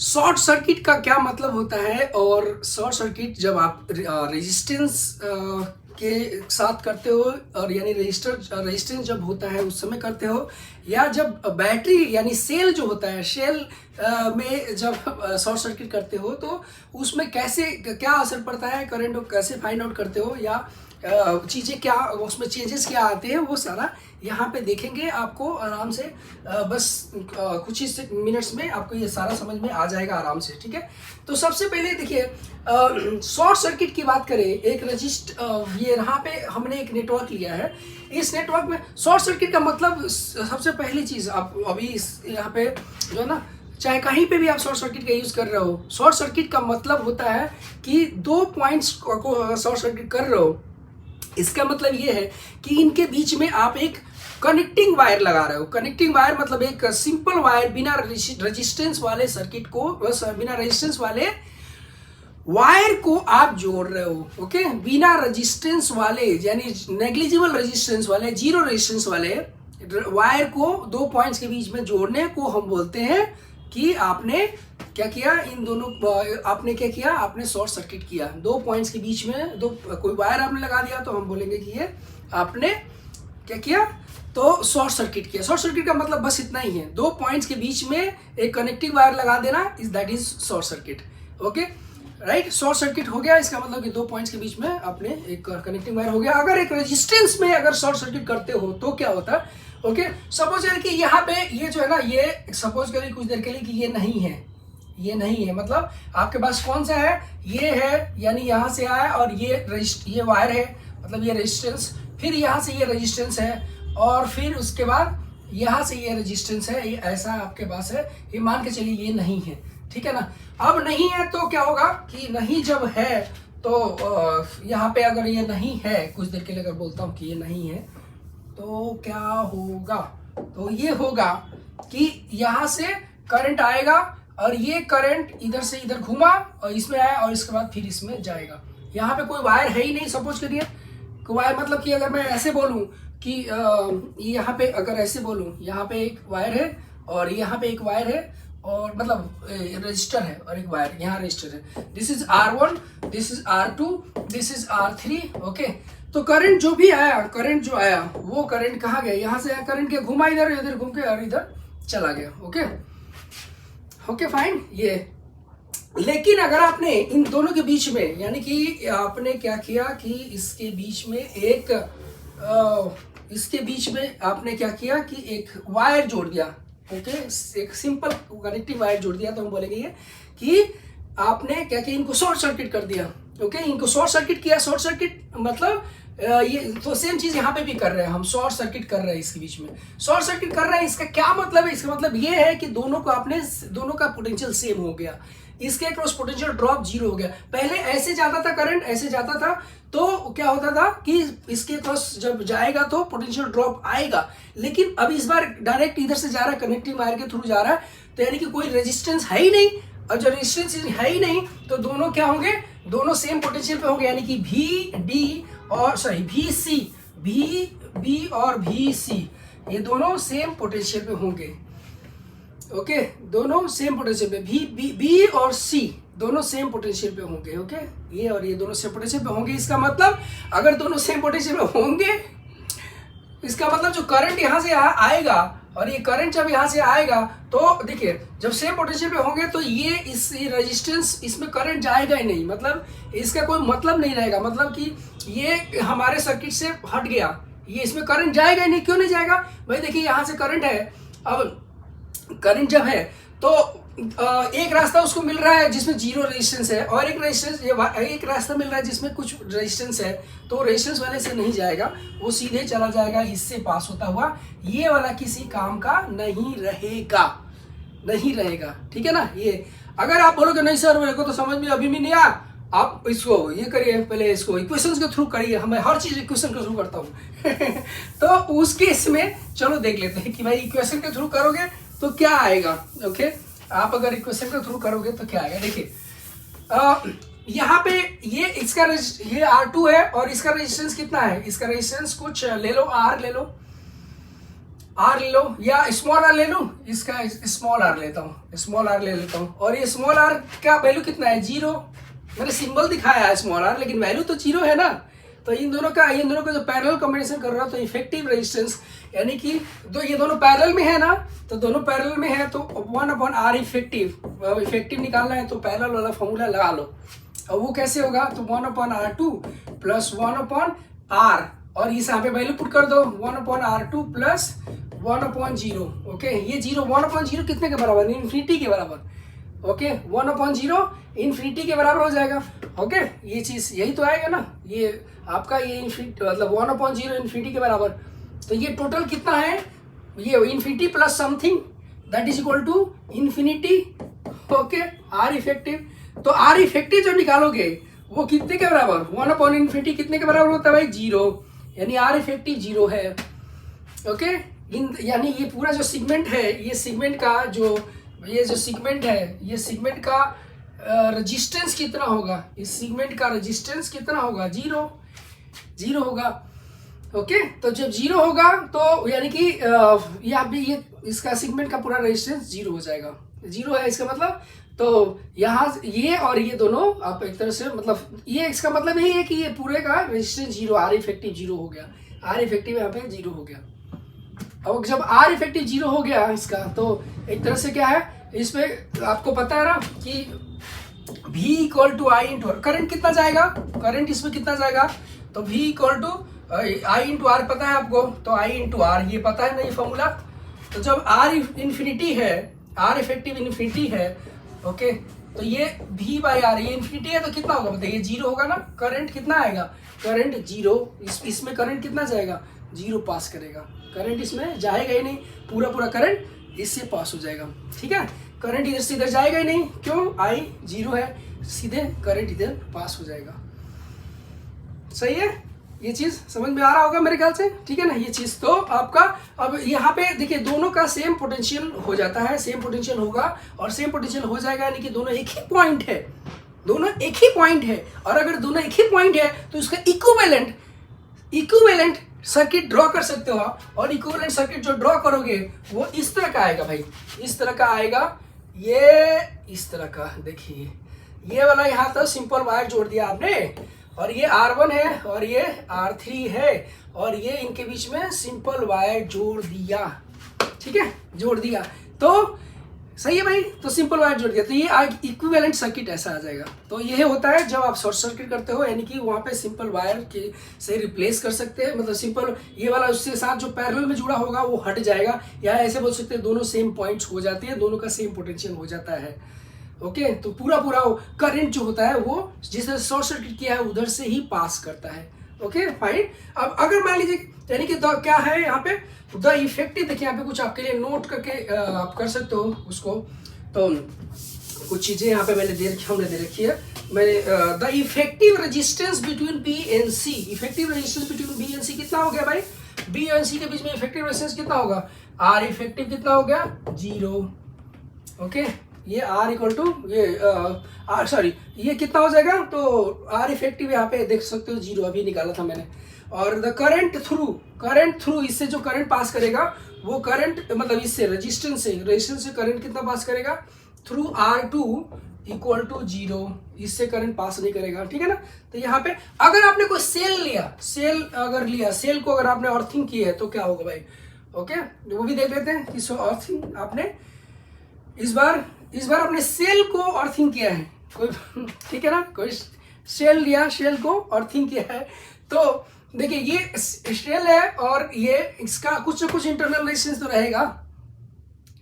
Short circuit का क्या मतलब होता है, और शॉर्ट सर्किट जब आप रेजिस्टेंस के साथ करते हो, और यानी रेजिस्टेंस जब होता है उस समय करते हो, या जब बैटरी यानी सेल जो होता है, सेल में जब शॉर्ट सर्किट करते हो तो उसमें कैसे क्या असर पड़ता है, करंट कैसे फाइंड आउट करते हो, या चीज़ें क्या उसमें चेंजेस क्या आते हैं, वो सारा यहाँ पे देखेंगे आपको आराम से। बस कुछ ही मिनट्स में आपको ये सारा समझ में आ जाएगा आराम से, ठीक है। तो सबसे पहले देखिए, शॉर्ट सर्किट की बात करें, एक ये यहाँ पे हमने एक नेटवर्क लिया है। इस नेटवर्क में शॉर्ट सर्किट का मतलब सबसे पहली चीज़, आप अभी यहाँ पे जो है ना, चाहे कहीं पे भी आप शॉर्ट सर्किट का यूज़ कर रहे हो, शॉर्ट सर्किट का मतलब होता है कि दो पॉइंट्स को शॉर्ट सर्किट कर रहे हो। इसका मतलब ये है कि इनके बीच में आप एक कनेक्टिंग वायर लगा रहे हो। कनेक्टिंग वायर मतलब एक सिंपल वायर, बिना रेजिस्टेंस वाले सर्किट को, बिना रेजिस्टेंस वाले वायर को आप जोड़ रहे हो। ओके, बिना रेजिस्टेंस वाले यानी नेग्लिजिबल रेजिस्टेंस वाले, जीरो रेजिस्टेंस वाले वायर को दो पॉइंट्स के बीच में जोड़ने को हम बोलते हैं कि आपने क्या किया, इन दोनों आपने क्या किया, आपने शॉर्ट सर्किट किया। दो पॉइंट्स के बीच में दो कोई वायर आपने लगा दिया तो हम बोलेंगे कि ये आपने क्या किया, तो शॉर्ट सर्किट किया। शॉर्ट सर्किट का मतलब बस इतना ही है, दो पॉइंट्स के बीच में एक कनेक्टिंग वायर लगा देना, that is short circuit. Okay right, short circuit हो गया, इसका मतलब कि दो पॉइंट्स के बीच में आपने एक कनेक्टिंग वायर हो गया। अगर एक रेजिस्टेंस में अगर शॉर्ट सर्किट करते हो तो क्या होता है, ओके सपोज करिए कि यहाँ पे ये जो है ना, ये सपोज करिए कुछ देर के लिए कि ये नहीं है, ये नहीं है, मतलब आपके पास कौन सा है, ये है, यानी यहाँ से आया और ये वायर है, मतलब ये रेजिस्टेंस, फिर यहाँ से ये रेजिस्टेंस है, और फिर उसके बाद यहाँ से ये रेजिस्टेंस है, ये ऐसा आपके पास है। ये मान के चलिए ये नहीं है, ठीक है ना। अब नहीं है तो क्या होगा कि नहीं जब है तो यहाँ पे अगर ये नहीं है, कुछ देर के लिए अगर बोलता हूँ कि ये नहीं है तो क्या होगा, तो ये होगा कि यहाँ से करंट आएगा और ये करंट इधर से इधर घूमा और इसमें आया और इसके बाद फिर इसमें जाएगा। यहाँ पे कोई वायर है ही नहीं, सपोज करिए कोई वायर, मतलब कि अगर मैं ऐसे बोलूँ कि यहाँ पे अगर ऐसे बोलूँ, यहाँ पे एक वायर है और यहाँ पे एक वायर है, और मतलब रजिस्टर है और एक वायर, यहाँ रजिस्टर है। This is R1, this is R2, this is R3। Okay, तो करंट जो भी आया, करंट जो आया वो करंट कहाँ गया, यहाँ से आया करंट के, घुमा इधर, इधर घूम के और इधर चला गया। Okay okay fine. ये लेकिन अगर आपने इन दोनों के बीच में, यानी कि आपने क्या किया कि इसके बीच में एक इसके बीच में आपने क्या किया कि एक वायर जोड़ दिया। ओके, एक सिंपल कनेक्टिव वायर जोड़ दिया, तो हम बोलेंगे ये कि आपने क्या किया, इनको शॉर्ट सर्किट कर दिया। ओके, इनको शॉर्ट सर्किट किया। शॉर्ट सर्किट मतलब ये तो सेम चीज यहाँ पे भी कर रहे हैं हम, शॉर्ट सर्किट कर रहे हैं इसके बीच में, शॉर्ट सर्किट कर रहे हैं। इसका क्या मतलब है, इसका मतलब ये है कि दोनों का पोटेंशियल सेम हो गया, इसके क्रॉस पोटेंशियल ड्रॉप जीरो हो गया। पहले ऐसे जाता था करंट, ऐसे जाता था, तो क्या होता था कि इसके क्रॉस जब जाएगा तो पोटेंशियल ड्रॉप आएगा, लेकिन अब इस बार डायरेक्ट इधर से जा रहा है, कनेक्टिंग वायर के थ्रू जा रहा है, तो यानी कि कोई रेजिस्टेंस है ही नहीं। और जब रेजिस्टेंस है ही नहीं तो दोनों क्या होंगे, दोनों सेम पोटेंशियल पे होंगे, यानी कि भी और भी सी, ये दोनों सेम पोटेंशियल पे होंगे। ओके, दोनों सेम पोटेंशियल पे, बी और सी दोनों सेम पोटेंशियल पे होंगे। ओके, ये और ये दोनों सेम पोटेंशियल पे होंगे। इसका मतलब अगर दोनों सेम पोटेंशियल पे होंगे, इसका मतलब जो करंट यहाँ से आएगा और ये करंट जब यहाँ से आएगा, तो देखिए जब सेम पोटेंशियल पे होंगे तो ये इस रेजिस्टेंस, इसमें करंट जाएगा ही नहीं, मतलब इसका कोई मतलब नहीं रहेगा, मतलब कि ये हमारे सर्किट से हट गया, ये इसमें करंट जाएगा ही नहीं। क्यों नहीं जाएगा भाई, देखिए यहाँ से करंट है, अब करंट जब है तो एक रास्ता उसको मिल रहा है जिसमें जीरो रेजिस्टेंस है, और एक रास्ता मिल रहा है जिसमें कुछ रेजिस्टेंस है, तो रेजिस्टेंस वाले से नहीं जाएगा, वो सीधे चला जाएगा इससे पास होता हुआ, ये वाला किसी काम का नहीं रहेगा। ठीक है ना। ये अगर आप बोलोगे नहीं सर मेरे को तो समझ में अभी भी नहीं आया, आप इसको ये करिए, पहले इसको इक्वेशंस के थ्रू करिए, मैं हर चीज इक्वेशन के थ्रू करता हूँ तो उस केस में चलो देख लेते हैं कि भाई इक्वेशन के थ्रू करोगे तो क्या आएगा। ओके, आप अगर इक्वेशन के थ्रू करोगे तो क्या आएगा, देखिए यहाँ पे ये R2 है और इसका रेजिस्टेंस कितना है, इसका रेजिस्टेंस कुछ ले लो, R ले लो, आर ले लो या स्मॉल आर ले लूँ, इसका स्मॉल आर लेता हूँ, स्मॉल आर ले लेता हूँ। और ये स्मॉल आर का वैल्यू कितना है, 0। मैंने सिंबल दिखाया है स्मॉल आर, लेकिन वैल्यू तो 0 है ना। तो इन दोनों का जो पैरेलल कॉम्बिनेशन कर रहा हूँ, तो इफेक्टिव रेजिस्टेंस यानी कि ये दोनों पैरेलल में है ना, तो दोनों पैरेलल में है तो 1/R इफेक्टिव, इफेक्टिव निकालना है तो पैरेलल वाला फॉर्मूला लगा लो। और वो कैसे होगा, तो 1/R2 प्लस 1/R, और इस यहाँ पे वैल्यू पुट कर दो 1/R2 प्लस 1/0। ओके, ये 1/0 कितने के बराबर, इन्फिनिटी के बराबर। ओके, 1/0 इन्फिनिटी के बराबर हो जाएगा। ओके, ये चीज यही तो आएगा ना, ये आपका ये इन्फिनिटी मतलब 1/0 इन्फिनिटी के बराबर। तो ये टोटल कितना है, ये infinity plus something that is equal to infinity. Okay, R effective, तो आर इफेक्टिव जो निकालोगे वो कितने के बराबर, 1/इन्फिनिटी कितने के बराबर होता है भाई, 0, यानी आर इफेक्टिव 0 है। ओके, यानी ये पूरा जो सेगमेंट है, ये सेगमेंट का जो सेगमेंट है, ये सेगमेंट का रेजिस्टेंस कितना होगा, इस सेगमेंट का रेजिस्टेंस कितना होगा, 0 होगा। ओके, तो जब 0 होगा तो यानी कि यहाँ भी ये इसका सेगमेंट का पूरा रेजिस्टेंस 0 हो जाएगा। 0 है इसका मतलब, तो यहाँ ये और ये दोनों आप एक तरह से मतलब ये इसका मतलब यही है कि ये पूरे का रेजिस्टेंस 0, आर इफेक्टिव 0 हो गया, आर इफेक्टिव यहाँ पे 0 हो गया। अब जब आर इफेक्टिव 0 हो गया इसका, तो एक तरह से क्या है, इसमें आपको पता है ना कि V equal to I into R, current कितना जाएगा, करंट इसमें कितना जाएगा, तो V equal to I into R पता है आपको, तो आई इंटू आर ये पता है ना ये फॉर्मूला। तो जब आर इन्फिनिटी है, आर इफेक्टिव इन्फिनिटी है, ओके, तो ये V बाई आर ये इन्फिनिटी है, तो कितना होगा बताइए, 0 होगा ना। करंट कितना आएगा, करंट 0, इसमें करंट कितना जाएगा, 0 पास करेगा, करंट इसमें जाएगा ही नहीं, पूरा करंट इससे पास हो जाएगा। ठीक है, करंट इधर से इधर जाएगा ही नहीं, क्यों, आई 0 है, सीधे करंट इधर पास हो जाएगा। सही है, ये चीज समझ में आ रहा होगा मेरे ख्याल से, ठीक है ना। ये चीज तो आपका अब यहाँ पे देखिए दोनों का सेम पोटेंशियल हो जाता है, सेम पोटेंशियल होगा और सेम पोटेंशियल हो जाएगा, यानी कि दोनों एक ही पॉइंट है, दोनों एक ही पॉइंट है। और अगर दोनों एक ही पॉइंट है तो इसका इक्विवेलेंट सर्किट ड्रॉ कर सकते हो आप। और इक्विवेलेंट सर्किट जो ड्रॉ करोगे वो इस तरह का आएगा भाई, इस तरह का आएगा, ये इस तरह का। देखिए ये वाला यहाँ तो सिंपल वायर जोड़ दिया आपने, और ये R1 है और ये R3 है, और ये इनके बीच में सिंपल वायर जोड़ दिया। ठीक है, जोड़ दिया तो सही है भाई, तो सिंपल वायर जोड़ दिया, तो ये इक्विवेलेंट सर्किट ऐसा आ जाएगा। तो ये होता है जब आप शॉर्ट सर्किट करते हो, यानी कि वहाँ पे सिंपल वायर के से रिप्लेस कर सकते हैं, मतलब सिंपल ये वाला उसके साथ जो पैरेलल में जुड़ा होगा वो हट जाएगा, या ऐसे बोल सकते हैं दोनों सेम पॉइंट्स हो जाते हैं, दोनों का सेम पोटेंशियल हो जाता है। ओके, तो पूरा करंट जो होता है वो जिसने शॉर्ट सर्किट किया है उधर से ही पास करता है। Okay fine. अब अगर मान लीजिए यानी कि क्या है यहाँ पे द इफेक्टिव, देखिए यहाँ पे कुछ आपके लिए नोट करके आप कर सकते हो उसको। तो कुछ चीजें यहाँ पे हमने दे रखी है मैंने। The effective resistance between B and C, effective resistance between B and C कितना हो गया भाई, बी एंड सी के बीच में इफेक्टिव रेजिस्टेंस कितना होगा, आर इफेक्टिव कितना हो गया, 0। ओके, ये R इक्वल टू ये सॉरी ये कितना हो जाएगा, तो R इफेक्टिव यहाँ पे देख सकते हो 0 अभी निकाला था मैंने। और द करंट थ्रू इससे जो करंट पास करेगा वो करंट मतलब इससे रेजिस्टेंस से करंट कितना पास करेगा, थ्रू R2 इक्वल टू 0, इससे करंट पास नहीं करेगा। ठीक है ना। तो यहाँ पे अगर आपने कोई सेल को अगर आपने अर्थिंग की है तो क्या होगा भाई। ओके, वो भी देख लेते हैं कि अर्थिंग आपने इस बार अपने सेल को अर्थिंग किया है कोई, ठीक है ना, कोई सेल लिया, सेल को अर्थिंग किया है। तो देखिए ये सेल है और ये इसका कुछ ना कुछ इंटरनल रेजिस्टेंस तो रहेगा।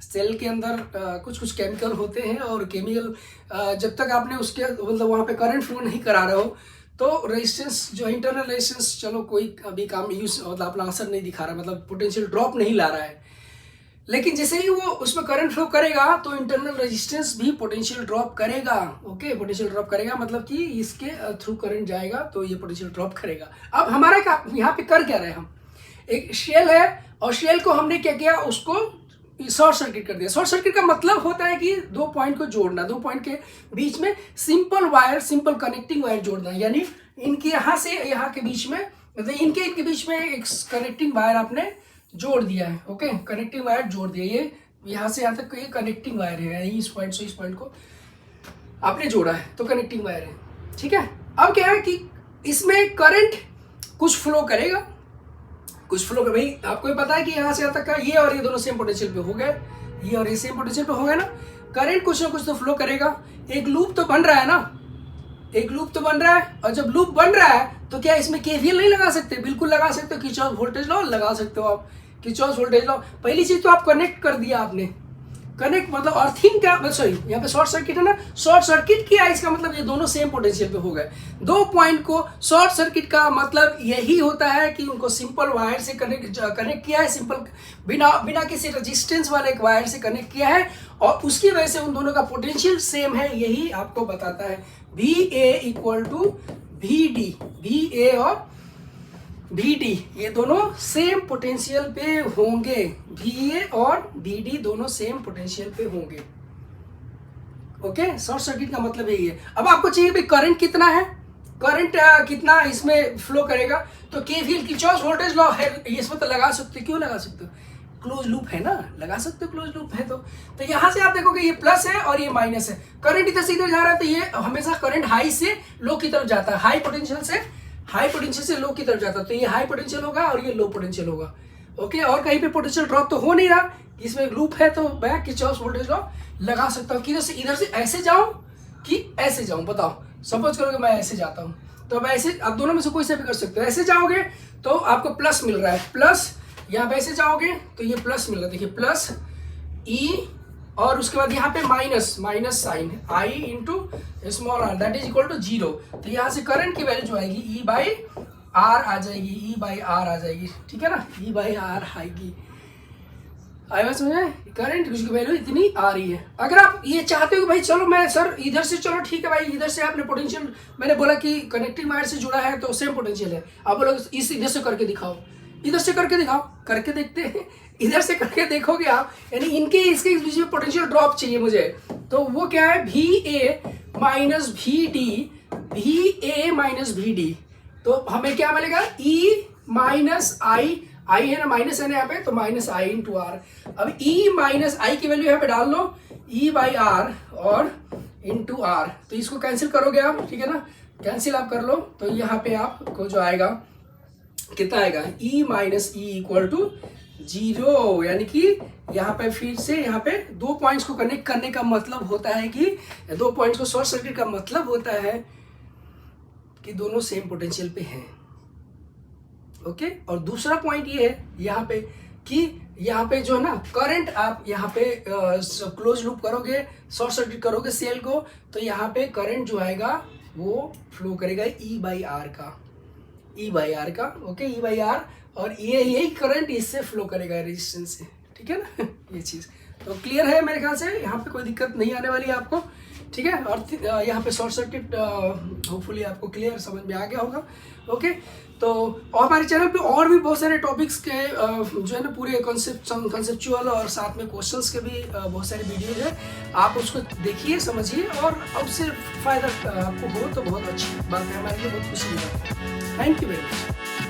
सेल के अंदर कुछ केमिकल होते हैं, और केमिकल जब तक आपने उसके मतलब वहाँ पे करंट फ्लो नहीं करा रहे हो तो रेजिस्टेंस जो इंटरनल रेजिस्टेंस चलो कोई अभी काम यूज मतलब अपना असर नहीं दिखा रहा, मतलब पोटेंशियल ड्रॉप नहीं ला रहा है। लेकिन जैसे ही वो उसमें करंट फ्लो करेगा तो इंटरनल रेजिस्टेंस भी पोटेंशियल ड्रॉप करेगा। ओके, पोटेंशियल ड्रॉप करेगा मतलब कि इसके थ्रू करंट जाएगा तो ये पोटेंशियल ड्रॉप करेगा। अब हमारा यहाँ पे कर क्या रहे हम, एक शेल है और शेल को हमने क्या किया, उसको शॉर्ट सर्किट कर दिया। शॉर्ट सर्किट का मतलब होता है कि दो पॉइंट को जोड़ना, दो पॉइंट के बीच में सिंपल कनेक्टिंग वायर जोड़ना, यानी इनके यहाँ से यहाँ के बीच में मतलब इनके बीच में एक कनेक्टिंग वायर आपने जोड़ दिया है। ओके, कनेक्टिंग वायर जोड़ दिया, ये यहाँ से यहाँ तक ये कनेक्टिंग वायर है, इस पॉइंट से इस पॉइंट को आपने जोड़ा है तो कनेक्टिंग वायर है। ठीक है, अब क्या है कि इसमें करंट कुछ फ्लो करेगा, कुछ फ्लो कर, भाई आपको ये पता है कि यहाँ से यहाँ तक का ये और ये दोनों सेम पोटेंशियल पे हो गए, ये और ये सेम पोटेंशियल पे हो गए ना, करंट कुछ ना कुछ तो फ्लो करेगा। एक लूप तो बन रहा है ना, एक लूप तो बन रहा है, और जब लूप बन रहा है तो क्या इसमें केवीएल नहीं लगा सकते? बिल्कुल लगा सकते हो, किरचॉफ वोल्टेज लॉ लगा सकते हो आप, किरचॉफ वोल्टेज लॉ। पहली चीज तो आप कनेक्ट कर दिया आपने, कनेक्ट मतलब अर्थिंग का, सॉरी यहाँ पे शॉर्ट सर्किट है ना, शॉर्ट सर्किट किया, इसका मतलब ये दोनों सेम पोटेंशियल पे हो गए। दो पॉइंट को शॉर्ट सर्किट का मतलब यही होता है कि उनको सिंपल वायर से कनेक्ट किया है, सिंपल बिना किसी रेजिस्टेंस वाले एक वायर से कनेक्ट किया है, और उसकी वजह से उन दोनों का पोटेंशियल सेम है, यही आपको बताता है VA equal to VD। VA और VD ये दोनों सेम पोटेंशियल पे होंगे, VA और VD दोनों सेम पोटेंशियल पे होंगे। ओके, शॉर्ट सर्किट का मतलब यही है। अब आपको चाहिए भाई करंट कितना है, करंट कितना इसमें फ्लो करेगा, तो केवीएल किरचॉफ वोल्टेज लॉ है, इसमें तो लगा सकते हो। क्यों लगा सकते हो? क्लोज लूप है ना, लगा सकते हो, क्लोज लूप है तो यहाँ से आप देखोगे ये प्लस है और ये माइनस है, करंट इधर से इधर जा रहा है, तो ये हमेशा करंट हाई से लो की तरफ जाता है, हाई पोटेंशियल से लो की तरफ जाता है, तो ये हाई पोटेंशियल होगा और ये लो पोटेंशियल होगा। ओके, और कहीं पे पोटेंशियल ड्रॉप तो हो नहीं रहा, इसमें एक लूप है, तो मैं किरचॉफ वोल्टेज लॉ लगा सकता हूँ कि इधर से ऐसे जाऊं कि ऐसे जाऊं। बताओ, सपोज करो कि मैं ऐसे जाता हूं, तो मैं ऐसे, आप दोनों में से कोई से भी कर सकते हो। ऐसे जाओगे तो आपको प्लस मिल रहा है, प्लस, यहाँ पे ऐसे जाओगे तो ये प्लस मिल रहा है, देखिए प्लस E, और उसके बाद यहाँ पे minus sign I into small r that is equal to 0। तो यहाँ से करंट की वैल्यू जो आएगी E/R आ जाएगी, E/R आ जाएगी, ठीक है ना, E/R आएगी। आया समझे, करंट की वैल्यू इतनी आ रही है। अगर आप ये चाहते हो कि भाई चलो मैं सर इधर से, चलो ठीक है भाई, इधर से आपने पोटेंशियल, मैंने बोला कि कनेक्टिंग वायर से जुड़ा है तो सेम पोटेंशियल है, आप बोलो इस इधर से करके दिखाओ, इधर से करके दिखाओ, करके देखते हैं, इधर से करके देखोगे आप, यानी इनके इसके बीच में पोटेंशियल ड्रॉप चाहिए मुझे, तो वो क्या है VA माइनस VD, तो हमें क्या मिलेगा E माइनस I है ना, माइनस है ना यहाँ पे, तो माइनस I इंटू R। अब E माइनस I की वैल्यू यहाँ पे डाल लो, E/R और इंटू R, तो इसको कैंसिल करोगे आप, ठीक है ना, कैंसिल आप कर लो, तो यहाँ पे आपको जो आएगा कितना आएगा, E minus E equal to 0, यानी कि यहाँ पे फिर से यहाँ पे दो पॉइंट्स को कनेक्ट करने का मतलब होता है कि, दो पॉइंट्स को शॉर्ट सर्किट का मतलब होता है कि दोनों सेम पोटेंशियल पे हैं। ओके, और दूसरा पॉइंट ये है यहाँ पे कि यहाँ पे जो है ना करंट, आप यहाँ पे क्लोज लूप करोगे, शॉर्ट सर्किट करोगे सेल को, तो यहाँ पे करंट जो आएगा वो फ्लो करेगा E/R का। ओके, E/R, और ये यही करंट इससे फ्लो करेगा रेजिस्टेंस से, ठीक है ना ये चीज़ तो क्लियर है मेरे ख्याल से, यहाँ पे कोई दिक्कत नहीं आने वाली है आपको, ठीक है। और यहाँ पे शॉर्ट सर्किट होपफुली आपको क्लियर समझ में आ गया होगा। ओके, तो और हमारे चैनल पे और भी बहुत सारे टॉपिक्स के जो है ना पूरे कंसेप्चुअल और साथ में क्वेश्चंस के भी बहुत सारे वीडियोज है, आप उसको देखिए, समझिए, और उससे फ़ायदा आपको हो तो बहुत अच्छी बात है, हमारे लिए बहुत खुशी की बात है। Thank you very much.